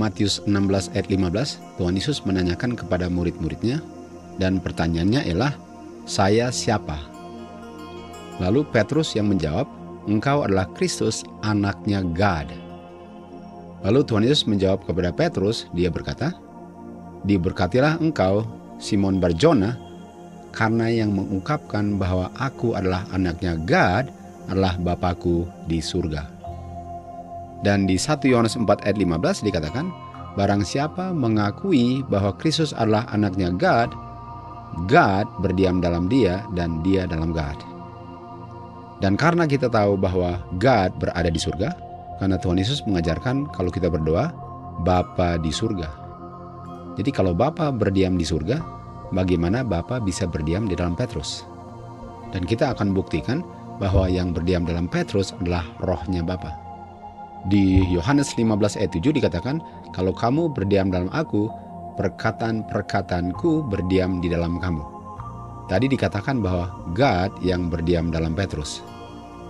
Matius 16 ayat 15, Tuhan Yesus menanyakan kepada murid-muridnya, dan pertanyaannya ialah, "Saya siapa?" Lalu Petrus yang menjawab, "Engkau adalah Kristus, anaknya God." Lalu Tuhan Yesus menjawab kepada Petrus, dia berkata, "Diberkatilah engkau, Simon Barjona, karena yang mengungkapkan bahwa aku adalah anaknya God adalah Bapakku di surga." Dan di 1 Yohanes 4 ayat 15 dikatakan, "Barang siapa mengakui bahwa Kristus adalah anaknya God, God berdiam dalam dia dan dia dalam God." Dan karena kita tahu bahwa God berada di surga, karena Tuhan Yesus mengajarkan kalau kita berdoa, Bapa di surga. Jadi kalau Bapa berdiam di surga, bagaimana Bapa bisa berdiam di dalam Petrus? Dan kita akan buktikan bahwa yang berdiam dalam Petrus adalah rohnya Bapa. Di Yohanes 15 ayat 7 dikatakan, "Kalau kamu berdiam dalam aku, perkataan-perkataanku berdiam di dalam kamu." Tadi dikatakan bahwa God yang berdiam dalam Petrus.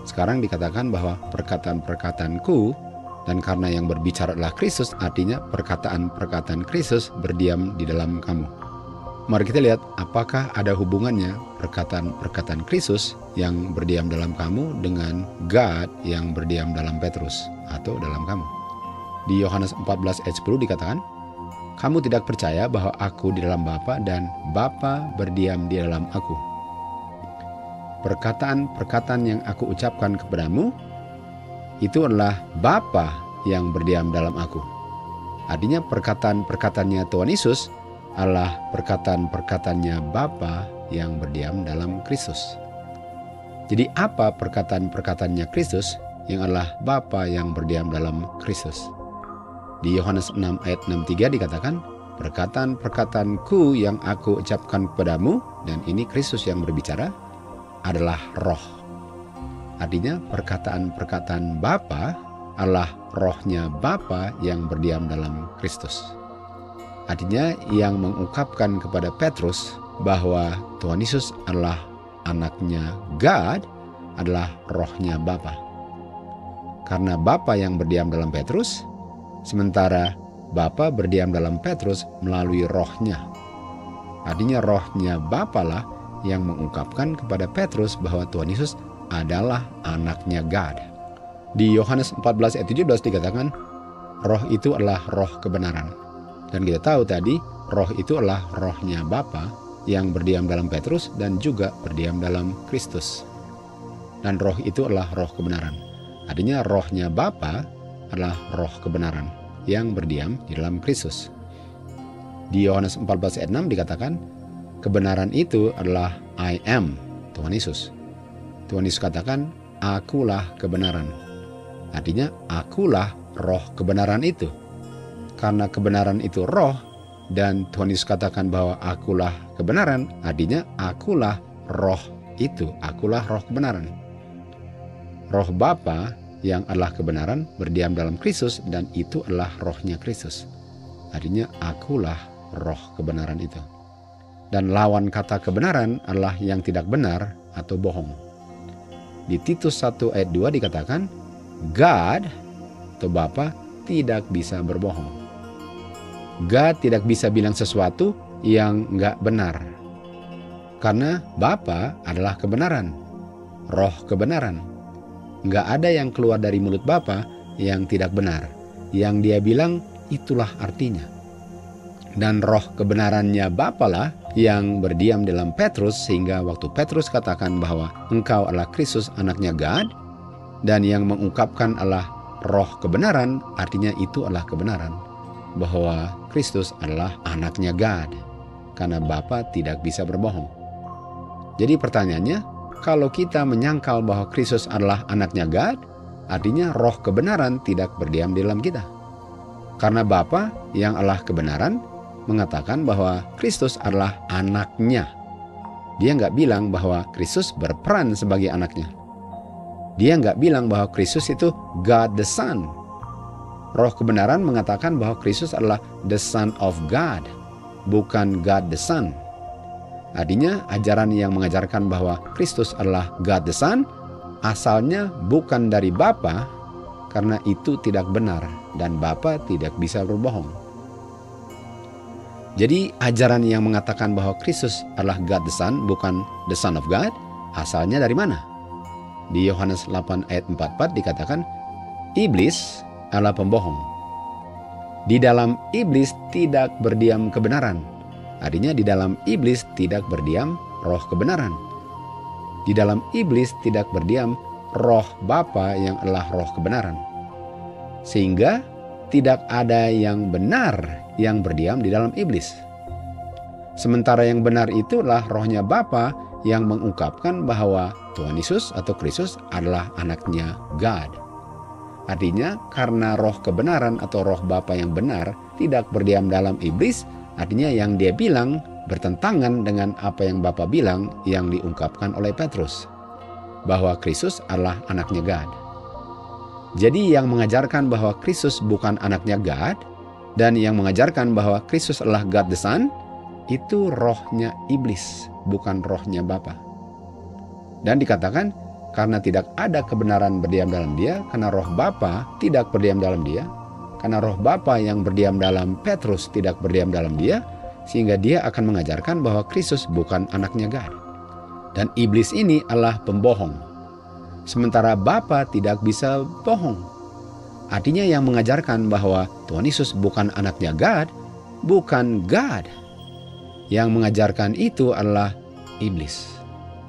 Sekarang dikatakan bahwa perkataan-perkataanku, dan karena yang berbicara adalah Kristus, artinya perkataan-perkataan Kristus berdiam di dalam kamu. Mari kita lihat apakah ada hubungannya perkataan-perkataan Kristus yang berdiam dalam kamu dengan God yang berdiam dalam Petrus atau dalam kamu. Di Yohanes 14 ayat 10 dikatakan, "Kamu tidak percaya bahwa aku di dalam Bapa dan Bapa berdiam di dalam aku. Perkataan-perkataan yang aku ucapkan kepadamu, itu adalah Bapa yang berdiam dalam aku." Artinya perkataan-perkataannya Tuhan Yesus adalah perkataan-perkataannya Bapa yang berdiam dalam Kristus. Jadi apa perkataan-perkataannya Kristus yang adalah Bapa yang berdiam dalam Kristus? Di Yohanes 6 ayat 63 dikatakan, "Perkataan-perkataanku yang aku ucapkan kepadamu," dan ini Kristus yang berbicara, "adalah roh." Artinya perkataan-perkataan Bapa adalah rohnya Bapa yang berdiam dalam Kristus. Artinya yang mengungkapkan kepada Petrus bahwa Tuhan Yesus adalah anaknya God adalah rohnya Bapa. Karena Bapa yang berdiam dalam Petrus, sementara Bapa berdiam dalam Petrus melalui rohnya. Artinya rohnya Bapa lah yang mengungkapkan kepada Petrus bahwa Tuhan Yesus adalah anaknya God. Di Yohanes 14 ayat 17 dikatakan, "Roh itu adalah roh kebenaran." Dan kita tahu tadi, roh itu adalah rohnya Bapa yang berdiam dalam Petrus dan juga berdiam dalam Kristus. Dan roh itu adalah roh kebenaran. Artinya rohnya Bapa adalah roh kebenaran yang berdiam di dalam Kristus. Di Yohanes 14 ayat 6 dikatakan, kebenaran itu adalah I am, Tuhan Yesus. Tuhan Yesus katakan, "Akulah kebenaran." Artinya akulah roh kebenaran itu. Karena kebenaran itu roh, dan Tuhan Yesus katakan bahwa akulah kebenaran, artinya akulah roh itu, akulah roh kebenaran. Roh Bapa yang adalah kebenaran berdiam dalam Kristus, dan itu adalah rohnya Kristus. Artinya akulah roh kebenaran itu. Dan lawan kata kebenaran adalah yang tidak benar atau bohong. Di Titus 1 ayat 2 dikatakan, God atau Bapa tidak bisa berbohong. God tidak bisa bilang sesuatu yang nggak benar. Karena Bapa adalah kebenaran, roh kebenaran. Nggak ada yang keluar dari mulut Bapa yang tidak benar. Yang dia bilang itulah artinya. Dan roh kebenarannya Bapa lah yang berdiam dalam Petrus, sehingga waktu Petrus katakan bahwa engkau adalah Kristus anaknya God, dan yang mengungkapkan adalah roh kebenaran, artinya itu adalah kebenaran. Bahwa Kristus adalah anaknya God, karena Bapa tidak bisa berbohong. Jadi pertanyaannya, kalau kita menyangkal bahwa Kristus adalah anaknya God, artinya roh kebenaran tidak berdiam di dalam kita. Karena Bapa yang adalah kebenaran mengatakan bahwa Kristus adalah anaknya. Dia nggak bilang bahwa Kristus berperan sebagai anaknya. Dia nggak bilang bahwa Kristus itu God the Son. Roh kebenaran mengatakan bahwa Kristus adalah the Son of God, bukan God the Son. Artinya ajaran yang mengajarkan bahwa Kristus adalah God the Son asalnya bukan dari Bapa, karena itu tidak benar dan Bapa tidak bisa berbohong. Jadi ajaran yang mengatakan bahwa Kristus adalah God the Son, bukan the Son of God, asalnya dari mana? Di Yohanes 8 ayat 44 dikatakan, iblis adalah pembohong. Di dalam iblis tidak berdiam kebenaran. Artinya di dalam iblis tidak berdiam roh kebenaran. Di dalam iblis tidak berdiam roh Bapa yang adalah roh kebenaran. Sehingga tidak ada yang benar yang berdiam di dalam iblis. Sementara yang benar itulah rohnya Bapa yang mengungkapkan bahwa Tuhan Yesus atau Kristus adalah anaknya God. Artinya karena roh kebenaran atau roh Bapa yang benar tidak berdiam dalam iblis, artinya yang dia bilang bertentangan dengan apa yang Bapa bilang yang diungkapkan oleh Petrus, bahwa Kristus adalah anaknya God. Jadi yang mengajarkan bahwa Kristus bukan anaknya God dan yang mengajarkan bahwa Kristus adalah God the Son, itu rohnya iblis, bukan rohnya Bapa. Dan dikatakan karena tidak ada kebenaran berdiam dalam dia, karena roh Bapa tidak berdiam dalam dia, karena roh Bapa yang berdiam dalam Petrus tidak berdiam dalam dia, sehingga dia akan mengajarkan bahwa Kristus bukan anaknya God. Dan iblis ini adalah pembohong. Sementara Bapa tidak bisa bohong. Artinya yang mengajarkan bahwa Tuhan Yesus bukan anaknya God, bukan God. Yang mengajarkan itu adalah iblis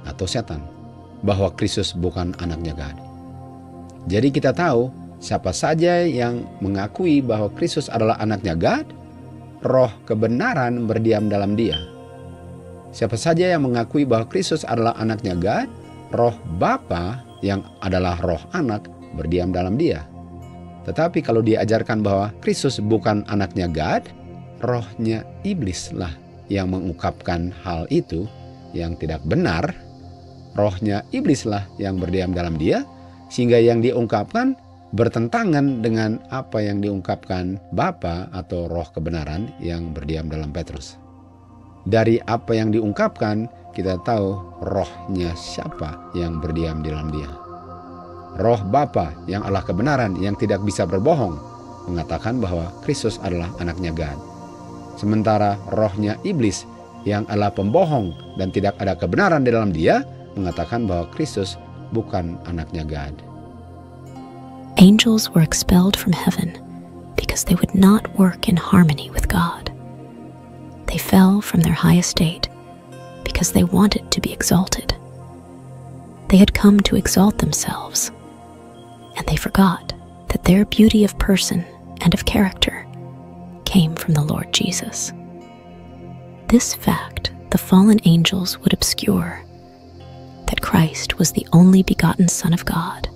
atau setan, bahwa Kristus bukan anaknya God. Jadi kita tahu siapa saja yang mengakui bahwa Kristus adalah anaknya God, roh kebenaran berdiam dalam dia. Siapa saja yang mengakui bahwa Kristus adalah anaknya God, roh Bapa yang adalah roh anak berdiam dalam dia. Tetapi kalau diajarkan bahwa Kristus bukan anaknya God, rohnya iblislah yang mengungkapkan hal itu yang tidak benar. Rohnya iblislah yang berdiam dalam dia, sehingga yang diungkapkan bertentangan dengan apa yang diungkapkan Bapa atau roh kebenaran yang berdiam dalam Petrus. Dari apa yang diungkapkan, kita tahu rohnya siapa yang berdiam di dalam dia. Roh Bapa yang adalah kebenaran yang tidak bisa berbohong mengatakan bahwa Kristus adalah anaknya God. Sementara rohnya iblis yang adalah pembohong dan tidak ada kebenaran di dalam dia mengatakan bahwa Kristus bukan anaknya God. Angels were expelled from heaven because they would not work in harmony with God. They fell from their high estate because they wanted to be exalted. They had come to exalt themselves, and they forgot that their beauty of person and of character came from the Lord Jesus. This fact the fallen angels would obscure, that Christ was the only begotten Son of God,